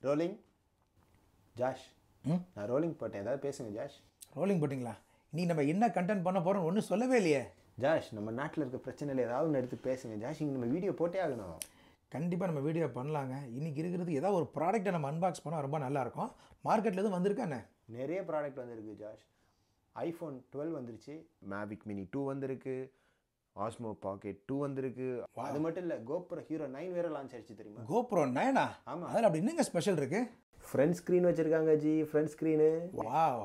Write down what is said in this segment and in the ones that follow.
Rolling Josh நான் rolling போட்டேன், ஏதாவது பேசுங்க ஜாஷ். ரோலிங் போட்டிங்களா? இன்னைக்கு நம்ம என்ன கண்டென்ட் பண்ண போகிறோம் ஒன்றும் சொல்லவே இல்லையே. ஜாஷ், நம்ம நாட்டில் இருக்க பிரச்சனையில் ஏதாவது ஒன்று எடுத்து பேசுங்க ஜாஷ். இங்கே நம்ம வீடியோ போட்டே ஆகணும். கண்டிப்பாக நம்ம வீடியோ பண்ணலாங்க. இன்றைக்கி இருக்கிறது ஏதாவது ஒரு ப்ராடக்ட்டை நம்ம அன்பாக்ஸ் பண்ணால் ரொம்ப நல்லாயிருக்கும். மார்க்கெட்டில் எதுவும் வந்திருக்கானே? நிறைய ப்ராடக்ட் வந்திருக்கு ஜாஷ். ஐஃபோன் 12 வந்துருச்சு, மேவிக் மினி 2 வந்திருக்கு, ஆஸ்மோ பாக்கெட் 2 வந்திருக்கு. அது மட்டும் இல்லை, கோப்ரோ ஹீரோ 9 வேறு லான்ச் ஆயிடுச்சு தெரியுமா? கோப்ரோ 9? ஆமாம். அதில் அப்படி என்னங்க ஸ்பெஷல் இருக்குது? ஃப்ரண்ட் ஸ்க்ரீன் வச்சுருக்காங்க ஜி, ஃப்ரண்ட் ஸ்க்ரீனு. வாவ்,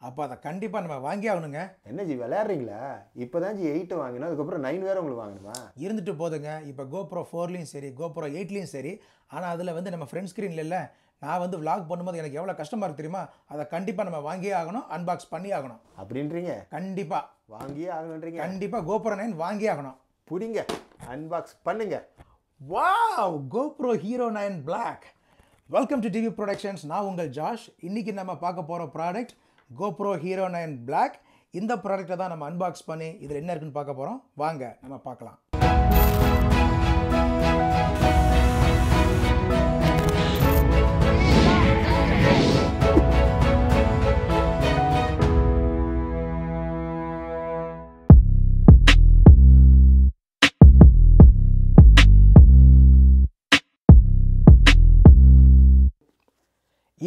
அப்போ அதை கண்டிப்பாக நம்ம வாங்கி ஆகணுங்க. என்ன ஜி விளையாடுறீங்களா? இப்போ தான் ஜி 8 வாங்கினோம், அதுக்கப்புறம் 9 வேறு உங்களுக்கு வாங்கணுமா? இருந்துட்டு போதுங்க. இப்போ கோப்ரோ 4லையும் சரி, கோப்ரோ 8லையும் சரி. ஆனால் அதில் வந்து நம்ம ஃப்ரண்ட் ஸ்க்ரீனில் இல்லை. நான் வந்து விளாக் பண்ணும்போது எனக்கு எவ்வளோ கஷ்டமாக இருக்குது தெரியுமா? அதை கண்டிப்பாக நம்ம வாங்கியே ஆகணும், அன்பாக்ஸ் பண்ணி ஆகணும். அப்படின்றீங்க? கண்டிப்பாக வாங்கியே ஆகணுன்றீங்க? கண்டிப்பாக கோப்ரோ 9 வாங்கி ஆகணும். புடிங்க, அன்பாக்ஸ் பண்ணுங்க. Wow, GoPro hero 9 Black. Welcome to TV productions. நான் உங்கள் ஜாஷ். இன்றைக்கி நம்ம பார்க்க போகிற ப்ராடக்ட் கோப்ரோ ஹீரோ 9 Black. இந்த ப்ராடக்ட்டை தான் நம்ம அன்பாக்ஸ் பண்ணி இதில் என்ன இருக்குன்னு பார்க்க போகிறோம். வாங்க நம்ம பார்க்கலாம்.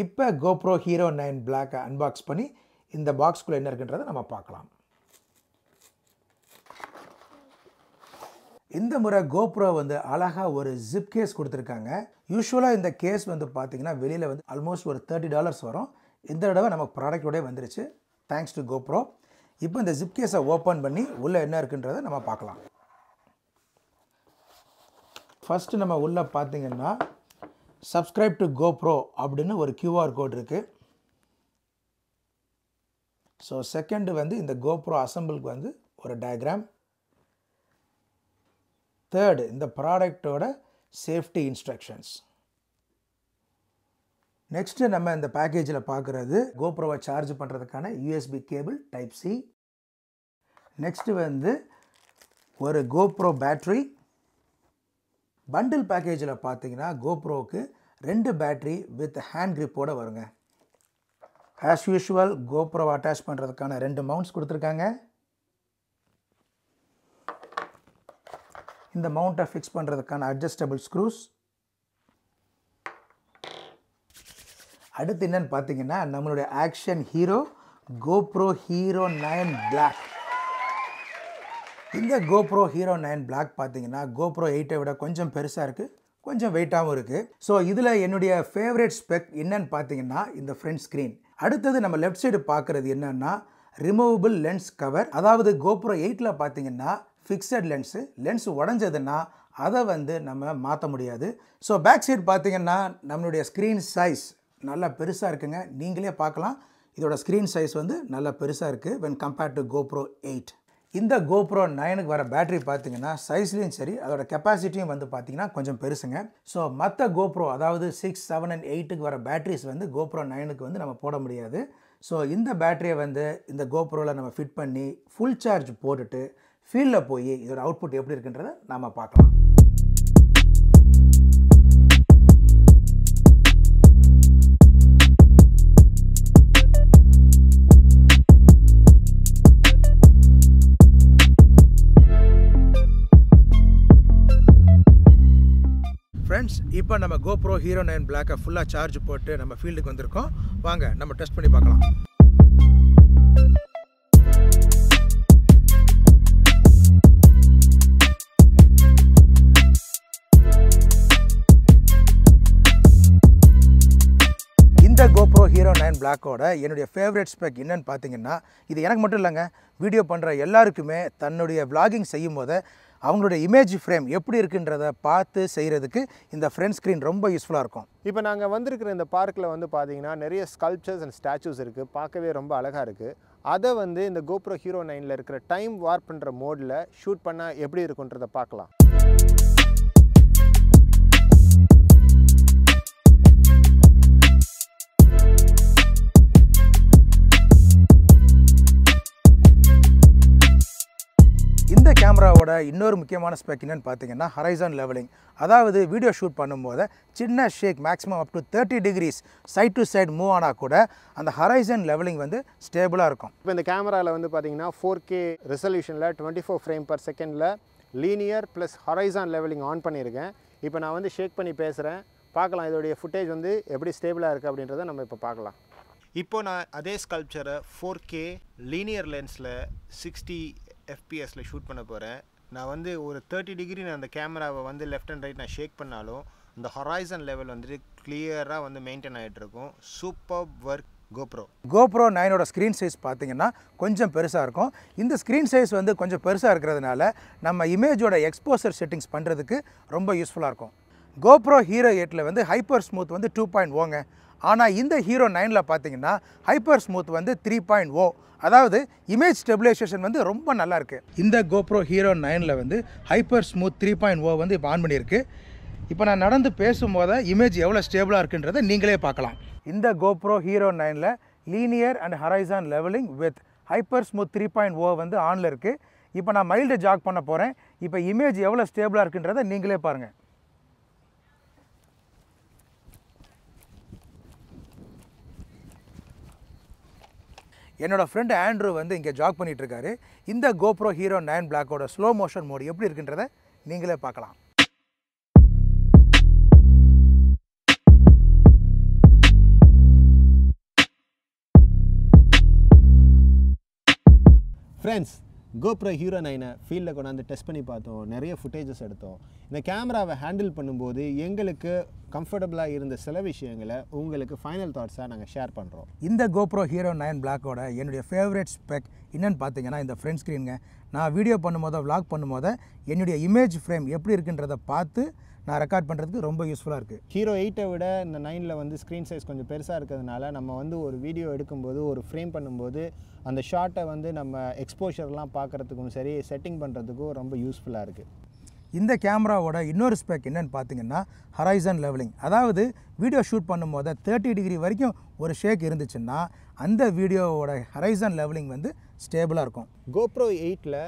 இப்போ கோப்ரோ ஹீரோ 9 Black அன்பாக்ஸ் பண்ணி இந்த பாக்ஸ்குள்ளே என்ன இருக்குன்றதை நம்ம பார்க்கலாம். இந்த முறை கோப்ரோ வந்து அழகாக ஒரு ஜிப் கேஸ் கொடுத்துருக்காங்க. யூஸ்வலாக இந்த கேஸ் வந்து பார்த்திங்கன்னா வெளியில் வந்து ஆல்மோஸ்ட் ஒரு $30 வரும். இந்த தடவை நமக்கு ப்ராடக்டோடய வந்துருச்சு, தேங்க்ஸ் டு கோப்ரோ. இப்போ இந்த ஜிப் கேஸை ஓப்பன் பண்ணி உள்ளே என்ன இருக்குன்றதை நம்ம பார்க்கலாம். ஃபஸ்ட்டு நம்ம உள்ளே பார்த்திங்கன்னா சப்ஸ்கிரைப் டு கோப்ரோ அப்படின்னு ஒரு QR கோட் இருக்குது. ஸோ செகண்டு வந்து இந்த கோப்ரோ அசம்பிளுக்கு வந்து ஒரு டயக்ராம். தேர்டு இந்த ப்ராடக்டோட சேஃப்டி இன்ஸ்ட்ரக்ஷன்ஸ். நெக்ஸ்ட்டு நம்ம இந்த பேக்கேஜில் பார்க்குறது கோப்ரோவை சார்ஜ் பண்ணுறதுக்கான USB cable type C. Next வந்து ஒரு கோப்ரோ பேட்ரி. பண்டில் பேக்கேஜில் பார்த்தீங்கன்னா கோப்ரோவுக்கு 2 பேட்ரி வித் ஹேண்ட் கிரிப்போடு வருங்க. ஆஸ் யூஷுவல் கோப்ரோவை அட்டாச் பண்ணுறதுக்கான 2 மவுண்ட்ஸ் கொடுத்துருக்காங்க. இந்த மவுண்ட்டை ஃபிக்ஸ் பண்ணுறதுக்கான அட்ஜஸ்டபிள் ஸ்க்ரூஸ். அடுத்து என்னன்னு பார்த்தீங்கன்னா நம்மளுடைய action hero GoPro hero 9 Black. இந்த கோப்ரோ ஹீரோ 9 Black பார்த்தீங்கன்னா கோப்ரோ 8ஐ விட கொஞ்சம் பெருசாக இருக்குது, கொஞ்சம் வெயிட்டாகவும் இருக்குது. ஸோ இதில் என்னுடைய ஃபேவரட் ஸ்பெக் என்னன்னு பார்த்தீங்கன்னா இந்த ஃப்ரண்ட் ஸ்க்ரீன். அடுத்தது நம்ம லெஃப்ட் சைடு பார்க்குறது என்னென்னா ரிமூவபிள் லென்ஸ் கவர். அதாவது கோப்ரோ 8ல் பார்த்தீங்கன்னா ஃபிக்ஸட் லென்ஸ் உடஞ்சதுன்னா அதை வந்து நம்ம மாற்ற முடியாது. ஸோ பேக் சைடு பார்த்தீங்கன்னா நம்மளுடைய ஸ்க்ரீன் சைஸ் நல்லா பெருசாக இருக்குங்க. நீங்களே பார்க்கலாம், இதோட ஸ்க்ரீன் சைஸ் வந்து நல்லா பெருசாக இருக்குது when compared to GoPro 8. இந்த GoPro 9க்கு வர பேட்டரி பார்த்தீங்கன்னா சைஸ்லேயும் சரி அதோட கெப்பாசிட்டியும் வந்து பார்த்தீங்கன்னா கொஞ்சம் பெருசுங்க. ஸோ மற்ற GoPro அதாவது 6, 7 and 8க்கு வர பேட்டரிஸ் வந்து GoPro 9க்கு வந்து நம்ம போட முடியாது. ஸோ இந்த பேட்டரியை வந்து இந்த GoProவில் நம்ம ஃபிட் பண்ணி ஃபுல் சார்ஜ் போட்டுட்டு ஃபீல்டில் போய் இதோட அவுட்புட் எப்படி இருக்குன்றதை நாம் பார்க்கலாம். ஃப்ரெண்ட்ஸ், இப்போ நம்ம கோப்ரோ ஹீரோ 9 Blackஐ ஃபுல்லாக சார்ஜ் போட்டு நம்ம ஃபீல்டுக்கு வந்திருக்கோம். வாங்க நம்ம டெஸ்ட் பண்ணி பார்க்கலாம். இந்த கோப்ரோ ஹீரோ 9 Blackோட என்னுடைய ஃபேவரட் ஸ்பெக் என்னன்னு பார்த்தீங்கன்னா, இது எனக்கு மட்டும் இல்லைங்க, வீடியோ பண்ணுற எல்லாருக்குமே தன்னுடைய விளாகிங் செய்யும் போது அவங்களுடைய இமேஜ் ஃப்ரேம் எப்படி இருக்குன்றதை பார்த்து செய்கிறதுக்கு இந்த ஃப்ரண்ட் ஸ்க்ரீன் ரொம்ப யூஸ்ஃபுல்லாக இருக்கும். இப்போ நாங்கள் வந்திருக்கிற இந்த பார்க்கில் வந்து பார்த்தீங்கன்னா நிறைய ஸ்கல்ப்சர்ஸ் அண்ட் ஸ்டாச்சூஸ் இருக்குது, பார்க்கவே ரொம்ப அழகாக இருக்குது. அதை வந்து இந்த கோப்ரோ ஹீரோ 9ல் இருக்கிற டைம் வார்ப் பண்ணுற மோடில் ஷூட் பண்ணால் எப்படி இருக்குன்றதை பார்க்கலாம். இந்த கேமராவோட கேமராவோட இன்னொரு முக்கியமான ஸ்பெக் என்னன்னு பார்த்தீங்கன்னா ஹரைசான் லெவலிங். அதாவது வீடியோ ஷூட் பண்ணும்போது சின்ன shake maximum up to 30 degrees side to side move ஆனால் கூட அந்த ஹரைசான் லெவலிங் வந்து ஸ்டேபிளாக இருக்கும். இப்போ இந்த கேமராவில் வந்து பார்த்தீங்கன்னா 4K ரெசல்யூஷனில் 24 ஃப்ரேம் பர் செகண்டில் linear plus horizon levelling on பண்ணியிருக்கேன். இப்போ நான் வந்து ஷேக் பண்ணி பேசுகிறேன், பார்க்கலாம் இதோடைய ஃபுட்டேஜ் வந்து எப்படி ஸ்டேபிளாக இருக்குது அப்படின்றத நம்ம இப்போ பார்க்கலாம். இப்போது நான் அதே ஸ்கல்ப்சரை 4K லீனியர் லென்ஸில் 60 fpsல ஷூட் பண்ண போகிறேன். நான் வந்து ஒரு 30 டிகிரி நான் அந்த கேமராவை வந்து லெஃப்ட் அண்ட் ரைட் நான் ஷேக் பண்ணாலும் இந்த ஹொரைசன் லெவல் வந்துட்டு கிளியராக வந்து மெயின்டைன் ஆகிட்டுருக்கும். சூப்பர் ஒர்க் GoPro 9ஓட ஸ்க்ரீன் சைஸ் பார்த்தீங்கன்னா கொஞ்சம் பெருசாக இருக்கும். இந்த ஸ்க்ரீன் சைஸ் வந்து கொஞ்சம் பெருசாக இருக்கிறதுனால நம்ம இமேஜோட எக்ஸ்போசர் செட்டிங்ஸ் பண்ணுறதுக்கு ரொம்ப யூஸ்ஃபுல்லாக இருக்கும். GoPro Hero 8ல் வந்து ஹைப்பர் ஸ்மூத் வந்து 2.0ங்க. ஆனால் இந்த Hero 9ல் பார்த்தீங்கன்னா ஹைப்பர் ஸ்மூத் வந்து 3.0. அதாவது இமேஜ் ஸ்டெபிலைசேஷன் வந்து ரொம்ப நல்லா இருக்குது. இந்த GoPro Hero 9ல் வந்து ஹைப்பர் ஸ்மூத் 3.0 வந்து இப்போ ஆன் பண்ணியிருக்கு. இப்போ நான் நடந்து பேசும்போது இமேஜ் எவ்வளோ ஸ்டேபிளாக இருக்குன்றதை நீங்களே பார்க்கலாம். இந்த GoPro Hero 9ல் linear and horizon levelling with hyper smooth 3.0 வந்து ஆனில் இருக்குது. இப்போ நான் மைல்டு ஜாக் பண்ண போகிறேன். இப்போ இமேஜ் எவ்வளோ ஸ்டேபிளாக இருக்குன்றதை நீங்களே பாருங்கள். என்னோடய ஃப்ரெண்ட் ஆண்ட்ரூ வந்து இங்கே ஜாக் பண்ணிகிட்ருக்காரு. இந்த GoPro Hero 9 Blackோட ஸ்லோ மோஷன் மோடு எப்படி இருக்குன்றதை நீங்களே பார்க்கலாம். ஃப்ரெண்ட்ஸ், GoPro Hero 9 ஃபீல்டில் கொண்டாந்து டெஸ்ட் பண்ணி பார்த்தோம், நிறைய ஃபுட்டேஜஸ் எடுத்தோம். இந்த கேமராவை ஹேண்டில் பண்ணும்போது எங்களுக்கு கம்ஃபர்டபுளாக இருந்த சில விஷயங்களை உங்களுக்கு ஃபைனல் தாட்ஸாக நாங்கள் ஷேர் பண்ணுறோம். இந்த GoPro Hero 9 Blackோட என்னுடைய ஃபேவரட் ஸ்பெக் என்னென்னு பார்த்தீங்கன்னா இந்த ஃப்ரண்ட் ஸ்க்ரீனுங்க. நான் வீடியோ பண்ணும்போது vlog பண்ணும்போது என்னுடைய இமேஜ் ஃப்ரேம் எப்படி இருக்குன்றதை பார்த்து நான் ரெக்கார்ட் பண்ணுறதுக்கு ரொம்ப யூஸ்ஃபுல்லாக இருக்குது. Hero 8 விட இந்த 9ல் வந்து ஸ்க்ரீன் சைஸ் கொஞ்சம் பெருசாக இருக்கிறதுனால நம்ம வந்து ஒரு வீடியோ எடுக்கும்போது ஒரு ஃப்ரேம் பண்ணும்போது அந்த ஷார்ட்டை வந்து நம்ம எக்ஸ்போஷர்லாம் பார்க்குறதுக்கும் சரி செட்டிங் பண்ணுறதுக்கும் ரொம்ப யூஸ்ஃபுல்லாக இருக்குது. இந்த கேமராவோட இன்னொரு ஸ்பெக் என்னென்னு பார்த்தீங்கன்னா ஹரைசான் லெவலிங். அதாவது வீடியோ ஷூட் பண்ணும்போது 30 டிகிரி வரைக்கும் ஒரு ஷேக் இருந்துச்சுன்னா அந்த வீடியோவோட ஹரைசான் லெவலிங் வந்து ஸ்டேபிளாக இருக்கும். GoPro 8ல்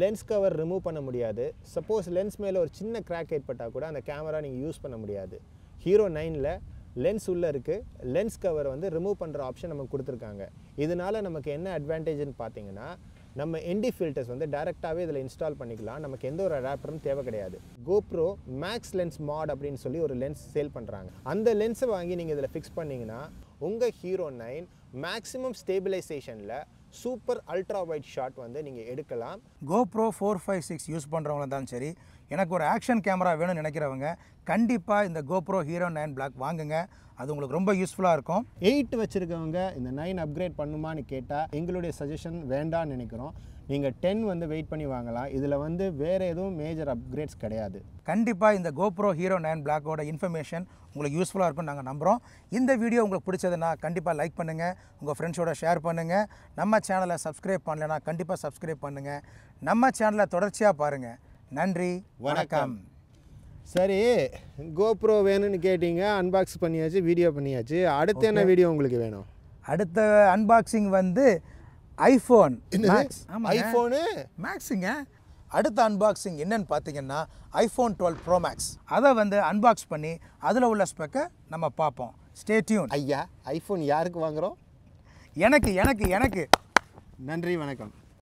லென்ஸ் கவர் ரிமூவ் பண்ண முடியாது. சப்போஸ் லென்ஸ் மேலே ஒரு சின்ன கிராக் ஏற்பட்டால் கூட அந்த கேமரா நீங்கள் யூஸ் பண்ண முடியாது. Hero 9ல் லென்ஸ் உள்ளே இருக்குது, லென்ஸ் கவர் வந்து ரிமூவ் பண்ணுற ஆப்ஷன் நமக்கு கொடுத்துருக்காங்க. இதனால் நமக்கு என்ன அட்வான்டேஜ்னு பார்த்தீங்கன்னா நம்ம ND ஃபில்டர்ஸ் வந்து டேரெக்டாகவே இதில் இன்ஸ்டால் பண்ணிக்கலாம். நமக்கு எந்த ஒரு அடாப்டரும் தேவை கிடையாது. GoPro மேக்ஸ் லென்ஸ் மாட் அப்படின்னு சொல்லி ஒரு லென்ஸ் சேல் பண்ணுறாங்க. அந்த லென்ஸை வாங்கி நீங்கள் இதில் ஃபிக்ஸ் பண்ணிங்கன்னா உங்கள் Hero 9 மேக்ஸிமம் ஸ்டேபிளைசேஷனில் சூப்பர் அல்ட்ரா வைட் ஷாட் வந்து நீங்கள் எடுக்கலாம். GoPro 456 யூஸ் பண்ணுறவங்க இருந்தாலும் சரி, எனக்கு ஒரு ஆக்ஷன் கேமரா வேணும்னு நினைக்கிறவங்க கண்டிப்பாக இந்த GoPro Hero 9 Black வாங்குங்க. அது உங்களுக்கு ரொம்ப யூஸ்ஃபுல்லாக இருக்கும். 8 வச்சுருக்கவங்க இந்த 9 அப்கிரேட் பண்ணுமான்னு கேட்டால் எங்களுடைய சஜஷன் வேண்டான்னு நினைக்கிறோம். நீங்கள் 10 வந்து வெயிட் பண்ணி வாங்கலாம். இதில் வந்து வேறு எதுவும் மேஜர் அப்கிரேட்ஸ் கிடையாது. கண்டிப்பாக இந்த GoPro Hero 9 Blackோட இன்ஃபர்மேஷன் உங்களுக்கு யூஸ்ஃபுல்லாக இருக்கும்னு நாங்கள் நம்புகிறோம். இந்த வீடியோ உங்களுக்கு பிடிச்சதுன்னா கண்டிப்பாக லைக் பண்ணுங்கள், உங்கள் ஃப்ரெண்ட்ஸோட ஷேர் பண்ணுங்கள். நம்ம சேனலை சப்ஸ்கிரைப் பண்ணலைன்னா கண்டிப்பாக சப்ஸ்கிரைப் பண்ணுங்கள். நம்ம சேனலை தொடர்ச்சியாக பாருங்கள். நன்றி, வணக்கம். சரி, GoPro வேணும்னு கேட்டிங்க, அன்பாக்ஸ் பண்ணியாச்சு, வீடியோ பண்ணியாச்சு. அடுத்து என்ன வீடியோ உங்களுக்கு வேணும்? அடுத்த அன்பாக்சிங் வந்து ஐஃபோன் மேக்ஸுங்க. அடுத்த அன்பாக்சிங் என்னன்னு பார்த்தீங்கன்னா iPhone 12 Pro Max. அதை வந்து அன்பாக்ஸ் பண்ணி அதில் உள்ள ஸ்பெக்கை நம்ம பார்ப்போம். Stay tune. ஐயா, ஐஃபோன் யாருக்கு வாங்குகிறோம்? எனக்கு. நன்றி, வணக்கம்.